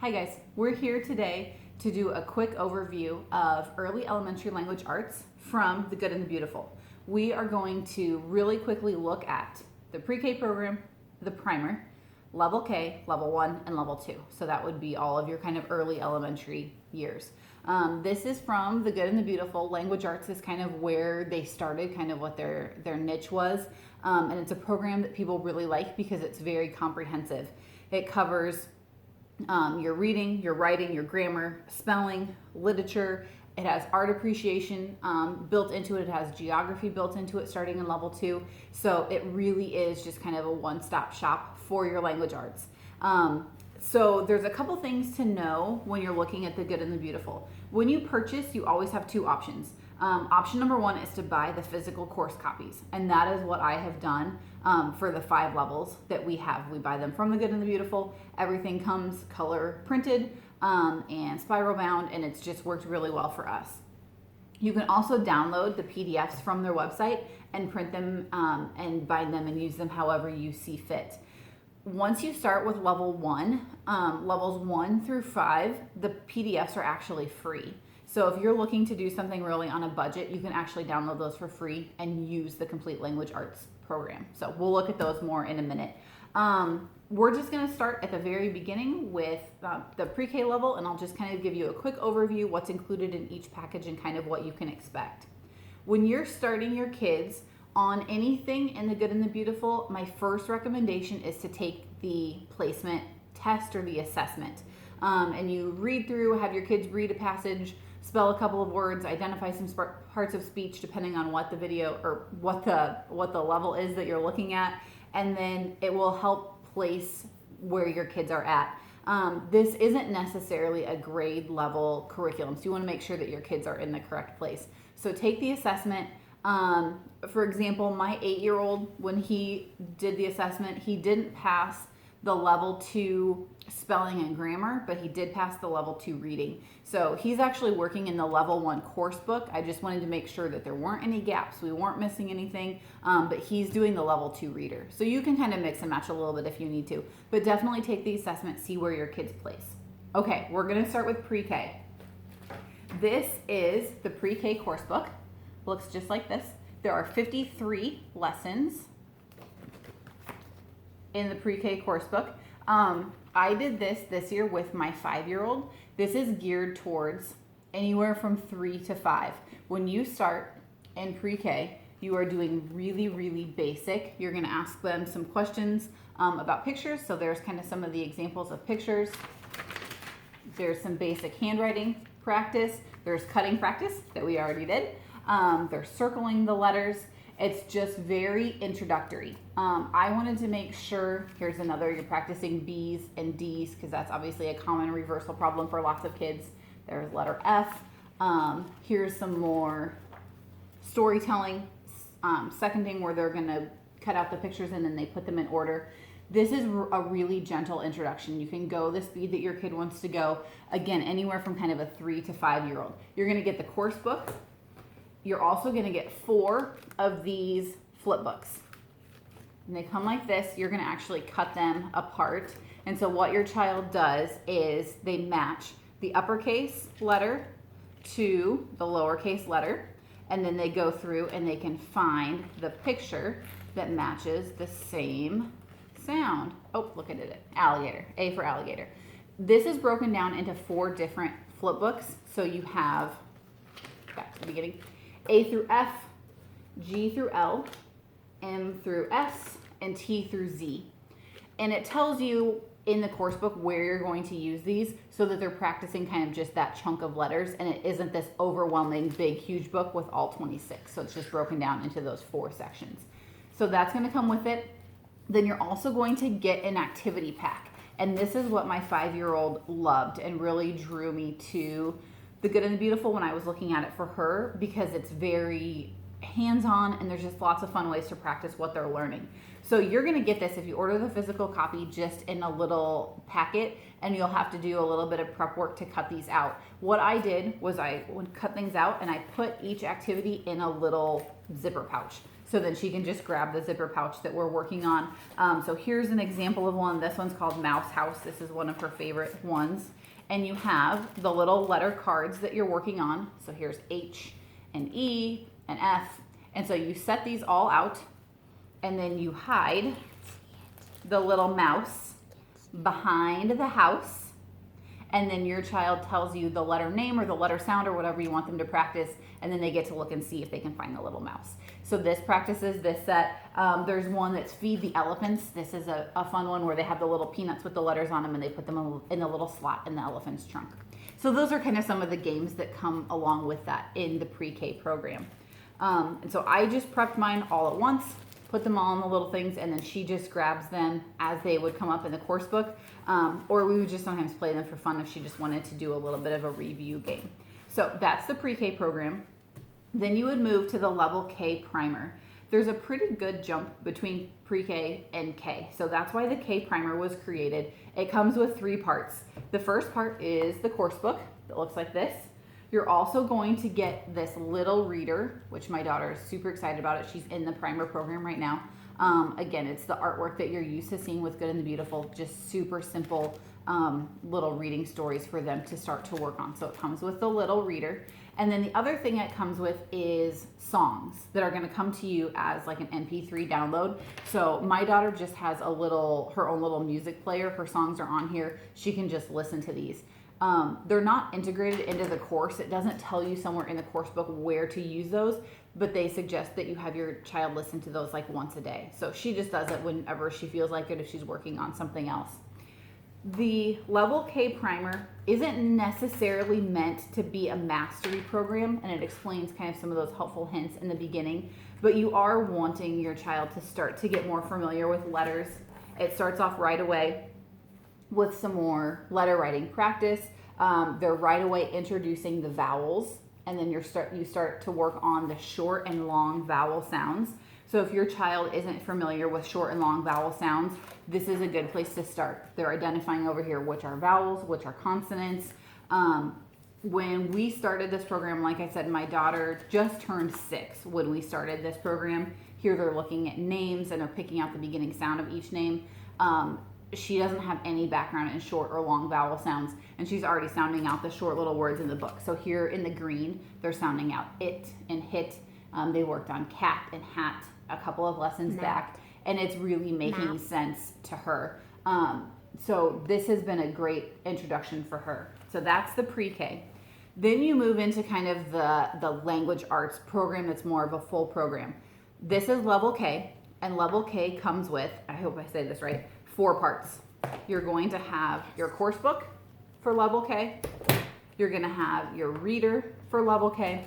Hi guys, we're here today to do a quick overview of early elementary language arts from The Good and the Beautiful. We are going to really quickly look at the pre-K program, the primer, level K, level 1, and level 2. So that would be all of your kind of early elementary years. This is from The Good and the Beautiful. Language arts is kind of where they started, kind of what their niche was. And it's a program that people really like because it's very comprehensive. It covers your reading, your writing, your grammar, spelling, literature. It has art appreciation built into it. It has geography built into it starting in level 2. So it really is just kind of a one-stop shop for your language arts. So there's a couple things to know when you're looking at The Good and the Beautiful. When you purchase, you always have two options. Option number one is to buy the physical course copies, and that is what I have done for the 5 levels that we have. We buy them from The Good and the Beautiful. Everything comes color printed and spiral bound, and it's just worked really well for us. You can also download the PDFs from their website and print them and bind them and use them however you see fit. Once you start with level 1, levels 1 through 5, the PDFs are actually free. So if you're looking to do something really on a budget, you can actually download those for free and use the Complete Language Arts program. So we'll look at those more in a minute. We're just going to start at the very beginning with the pre-K level, and I'll just kind of give you a quick overview, what's included in each package and kind of what you can expect. When you're starting your kids on anything in The Good and the Beautiful, my first recommendation is to take the placement test or the assessment. And you read through, have your kids read a passage, spell a couple of words, identify some parts of speech depending on what the video or what the level is that you're looking at, and then it will help place where your kids are at. This isn't necessarily a grade level curriculum, so you want to make sure that your kids are in the correct place. So take the assessment. For example, my 8-year-old, when he did the assessment, he didn't pass the level 2 spelling and grammar, but he did pass the level 2 reading. So he's actually working in the level 1 course book. I just wanted to make sure that there weren't any gaps, we weren't missing anything, but he's doing the level 2 reader. So you can kind of mix and match a little bit if you need to, but definitely take the assessment, see where your kids place. Okay, we're gonna start with pre-K. This is the pre-K course book. Looks just like this. There are 53 lessons in the pre-K course book. I did this year with my 5-year-old. This is geared towards anywhere from 3 to 5. When you start in pre-K, you are doing really, really basic. You're gonna ask them some questions about pictures. So there's kind of some of the examples of pictures. There's some basic handwriting practice. There's cutting practice that we already did. There's circling the letters. It's just very introductory. I wanted to make sure, here's another, you're practicing B's and D's because that's obviously a common reversal problem for lots of kids. There's letter F. Here's some more storytelling, seconding where they're gonna cut out the pictures and then they put them in order. This is a really gentle introduction. You can go the speed that your kid wants to go. Again, anywhere from kind of a 3 to 5-year-old. You're gonna get the course book. You're also gonna get 4 of these flip books. And they come like this. You're gonna actually cut them apart. And so what your child does is they match the uppercase letter to the lowercase letter. And then they go through and they can find the picture that matches the same sound. Oh, look at it, alligator, A for alligator. This is broken down into 4 different flip books. So you have, back to the beginning, A through F, G through L, M through S, and T through Z. And it tells you in the course book where you're going to use these so that they're practicing kind of just that chunk of letters, and it isn't this overwhelming, big, huge book with all 26. So it's just broken down into those 4 sections. So that's gonna come with it. Then you're also going to get an activity pack. And this is what my 5-year-old loved and really drew me to The Good and the Beautiful when I was looking at it for her, because it's very hands-on and there's just lots of fun ways to practice what they're learning. So you're gonna get this if you order the physical copy just in a little packet, and you'll have to do a little bit of prep work to cut these out. What I did was I would cut things out and I put each activity in a little zipper pouch. So then she can just grab the zipper pouch that we're working on. So here's an example of one. This one's called Mouse House. This is one of her favorite ones. And you have the little letter cards that you're working on. So here's H and E and F. And so you set these all out, and then you hide the little mouse behind the house. And then your child tells you the letter name or the letter sound or whatever you want them to practice, and then they get to look and see if they can find the little mouse. So this practices this set. There's one that's Feed the Elephants. This is a fun one where they have the little peanuts with the letters on them, and they put them in the little slot in the elephant's trunk. So those are kind of some of the games that come along with that in the pre-K program. And so I just prepped mine all at once, put them all in the little things, and then she just grabs them as they would come up in the course book. Or we would just sometimes play them for fun if she just wanted to do a little bit of a review game. So that's the pre-K program. Then you would move to the level K primer. There's a pretty good jump between pre-K and K. So that's why the K primer was created. It comes with 3 parts. The first part is the course book that looks like this. You're also going to get this little reader, which my daughter is super excited about it. She's in the primer program right now. Again, it's the artwork that you're used to seeing with Good and the Beautiful, just super simple little reading stories for them to start to work on. So it comes with the little reader. And then the other thing it comes with is songs that are going to come to you as like an MP3 download. So my daughter just has her own little music player. Her songs are on here. She can just listen to these. They're not integrated into the course. It doesn't tell you somewhere in the course book where to use those, but they suggest that you have your child listen to those like once a day. So she just does it whenever she feels like it if she's working on something else. The Level K primer isn't necessarily meant to be a mastery program, and it explains kind of some of those helpful hints in the beginning, but you are wanting your child to start to get more familiar with letters. It starts off right away with some more letter writing practice. They're right away introducing the vowels, and then you start to work on the short and long vowel sounds. So if your child isn't familiar with short and long vowel sounds, this is a good place to start. They're identifying over here which are vowels, which are consonants. When we started this program, like I said, my daughter just turned 6 when we started this program. Here they're looking at names and they're picking out the beginning sound of each name. She doesn't have any background in short or long vowel sounds, and she's already sounding out the short little words in the book. So here in the green, they're sounding out it and hit. They worked on cat and hat a couple of lessons back, and it's really making sense to her. So this has been a great introduction for her. So that's the pre-K. Then you move into kind of the language arts program that's more of a full program. This is Level K, and Level K comes with, I hope I say this right, 4 parts. You're going to have your course book for Level K. You're going to have your reader for Level K.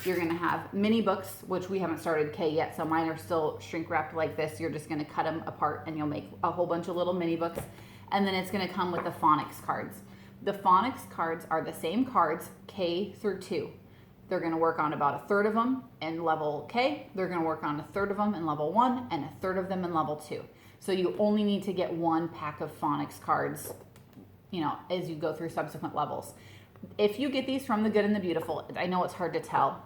You're going to have mini books, which we haven't started K yet, so mine are still shrink wrapped like this. You're just going to cut them apart and you'll make a whole bunch of little mini books. And then it's going to come with the phonics cards. The phonics cards are the same cards K through 2. They're going to work on about 1/3 of them in Level K. They're going to work on 1/3 of them in Level 1 and 1/3 of them in Level 2. So you only need to get 1 pack of phonics cards, as you go through subsequent levels. If you get these from the Good and the Beautiful, I know it's hard to tell.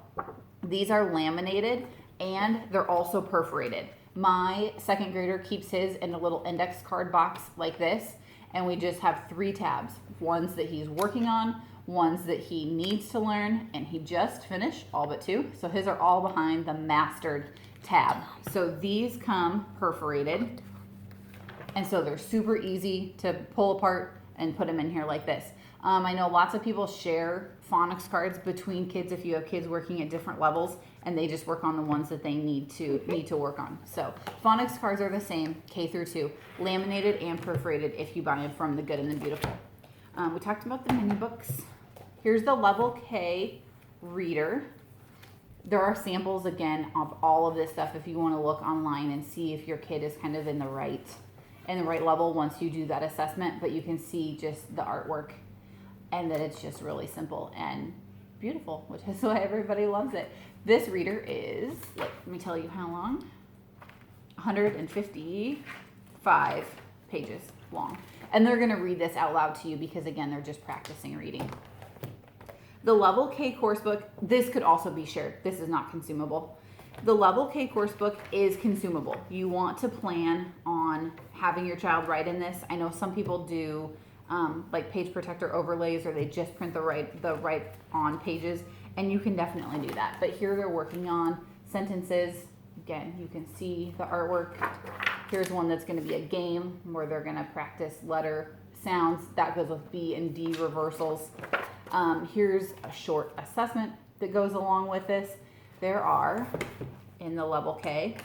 These are laminated and they're also perforated. My 2nd grader keeps his in a little index card box like this, and we just have 3 tabs. Ones that he's working on, ones that he needs to learn, and he just finished all but 2. So his are all behind the mastered tab. So these come perforated, and so they're super easy to pull apart and put them in here like this. I know lots of people share phonics cards between kids if you have kids working at different levels, and they just work on the ones that they need to work on. So phonics cards are the same, K through 2, laminated and perforated if you buy them from the Good and the Beautiful. We talked about the mini books. Here's the Level K reader. There are samples again of all of this stuff if you want to look online and see if your kid is kind of in the right level once you do that assessment, but you can see just the artwork and that it's just really simple and beautiful, which is why everybody loves it. This reader is, let me tell you how long, 155 pages long. And they're gonna read this out loud to you because again, they're just practicing reading. The Level K course book, this could also be shared. This is not consumable. The Level K course book is consumable. You want to plan on having your child write in this. I know some people do like page protector overlays, or they just print the write on pages, and you can definitely do that. But here they're working on sentences. Again, you can see the artwork. Here's one that's going to be a game where they're going to practice letter sounds. That goes with B and D reversals. Here's a short assessment that goes along with this. There are, in the Level K,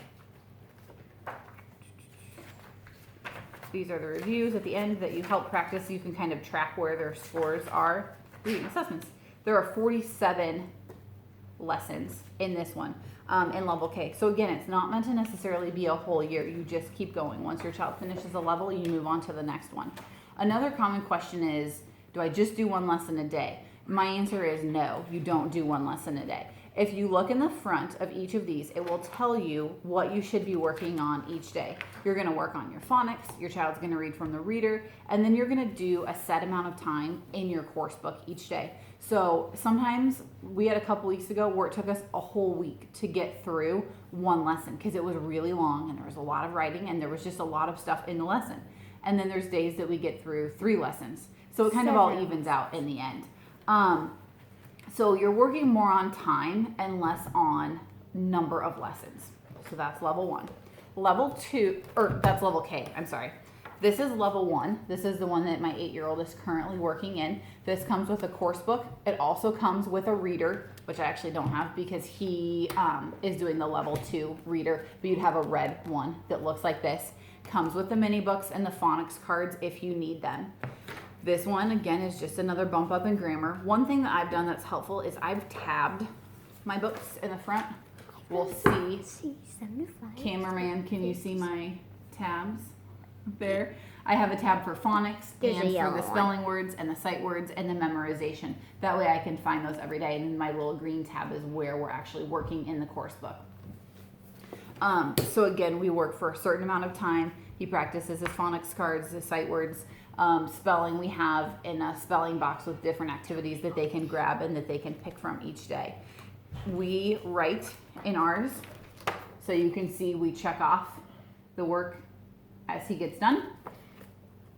these are the reviews at the end that you help practice. You can kind of track where their scores are. Reading assessments. There are 47 lessons in this one, in Level K. So again, it's not meant to necessarily be a whole year. You just keep going. Once your child finishes a level, you move on to the next one. Another common question is, do I just do one lesson a day? My answer is no, you don't do one lesson a day. If you look in the front of each of these, it will tell you what you should be working on each day. You're going to work on your phonics, your child's going to read from the reader, and then you're going to do a set amount of time in your course book each day. So sometimes we had a couple weeks ago where it took us a whole week to get through one lesson because it was really long and there was a lot of writing and there was just a lot of stuff in the lesson. And then there's days that we get through 3 lessons. So it kind of all evens out in the end. So you're working more on time and less on number of lessons. So that's level 1. Level 2, or that's Level K, I'm sorry. This is Level 1. This is the one that my 8-year-old is currently working in. This comes with a course book. It also comes with a reader, which I actually don't have because he is doing the Level 2 reader, but you'd have a red one that looks like this. Comes with the mini books and the phonics cards if you need them. This one, again, is just another bump up in grammar. One thing that I've done that's helpful is I've tabbed my books in the front. We'll see. Cameraman, can you see my tabs there? I have a tab for phonics and for the spelling words and the sight words and the memorization. That way I can find those every day. And my little green tab is where we're actually working in the course book. So again, we work for a certain amount of time. He practices his phonics cards, his sight words. Spelling, we have in a spelling box with different activities that they can grab and that they can pick from each day. We write in ours, so you can see we check off the work as he gets done.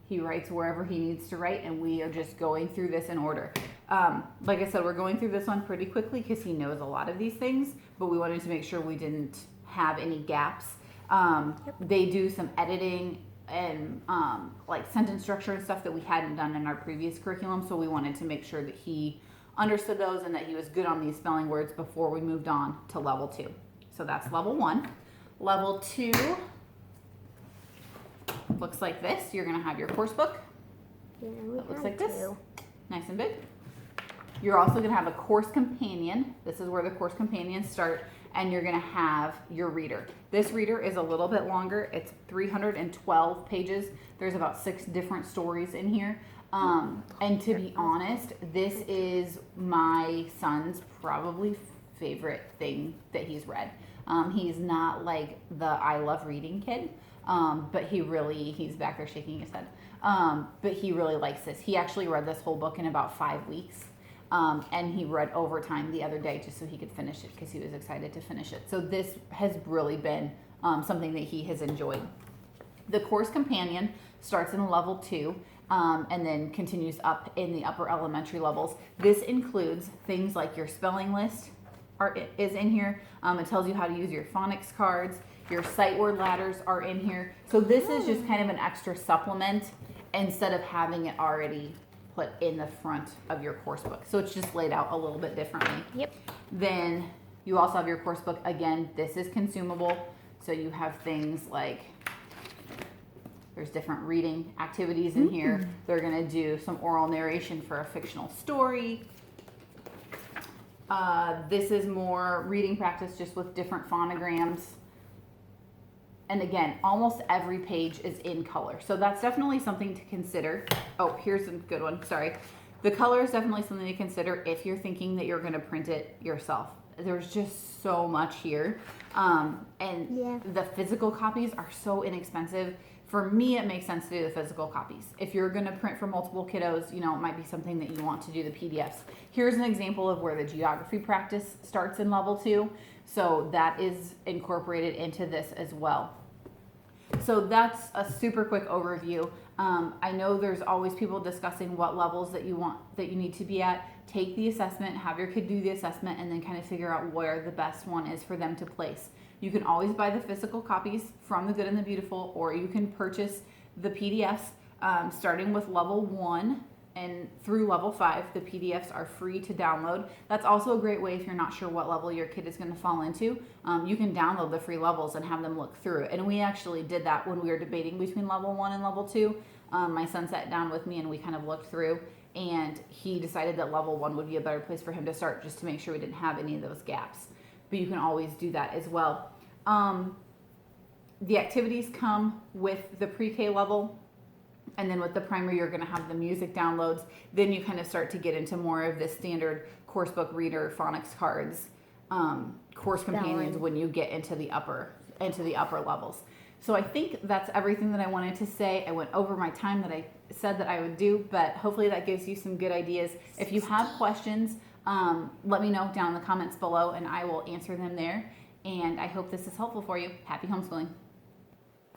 He writes wherever he needs to write, and we are just going through this in order. Like I said, we're going through this one pretty quickly because he knows a lot of these things, but we wanted to make sure we didn't have any gaps. They do some editing and like sentence structure and stuff that we hadn't done in our previous curriculum, so we wanted to make sure that he understood those and that he was good on these spelling words before we moved on to Level 2. So that's Level 1. Level 2 looks like this. You're going to have your course book. It looks like this, nice and big. You're also going to have a course companion. This is where the course companions start. And you're going to have your reader. This reader is a little bit longer. It's 312 pages. There's about 6 different stories in here. And to be honest, this is my son's probably favorite thing that he's read. He's not like the I love reading kid, but he's back there shaking his head. But he really likes this. He actually read this whole book in about 5 weeks. And he read overtime the other day just so he could finish it because he was excited to finish it. So this has really been something that he has enjoyed. The course companion starts in Level 2 and then continues up in the upper elementary levels. This includes things like your spelling list is in here. It tells you how to use your phonics cards. Your sight word ladders are in here. So this is just kind of an extra supplement instead of having it already put in the front of your course book. So it's just laid out a little bit differently. Yep. Then you also have your course book. Again, this is consumable. So you have things like there's different reading activities in here. They're going to do some oral narration for a fictional story. This is more reading practice just with different phonograms. And again, almost every page is in color. So that's definitely something to consider. Oh, here's a good one. Sorry. The color is definitely something to consider if you're thinking that you're going to print it yourself. There's just so much here. And the physical copies are so inexpensive. For me, it makes sense to do the physical copies. If you're going to print for multiple kiddos, it might be something that you want to do the PDFs. Here's an example of where the geography practice starts in level 2. So that is incorporated into this as well. So that's a super quick overview. I know there's always people discussing what levels that you need to be at. Take the assessment, have your kid do the assessment, and then kind of figure out where the best one is for them to place. You can always buy the physical copies from The Good and the Beautiful, or you can purchase the PDFs starting with level 1 and through level 5. The PDFs are free to download. That's also a great way if you're not sure what level your kid is going to fall into. You can download the free levels and have them look through it. And we actually did that when we were debating between level 1 and level 2. My son sat down with me and we kind of looked through, and he decided that level 1 would be a better place for him to start, just to make sure we didn't have any of those gaps. But you can always do that as well. The activities come with the pre-K level, and then with the primary, you're going to have the music downloads. Then you kind of start to get into more of the standard course book reader, phonics cards, course companions when you get into the upper levels. So I think that's everything that I wanted to say. I went over my time that I said that I would do, but hopefully that gives you some good ideas. If you have questions, let me know down in the comments below, and I will answer them there. And I hope this is helpful for you. Happy homeschooling.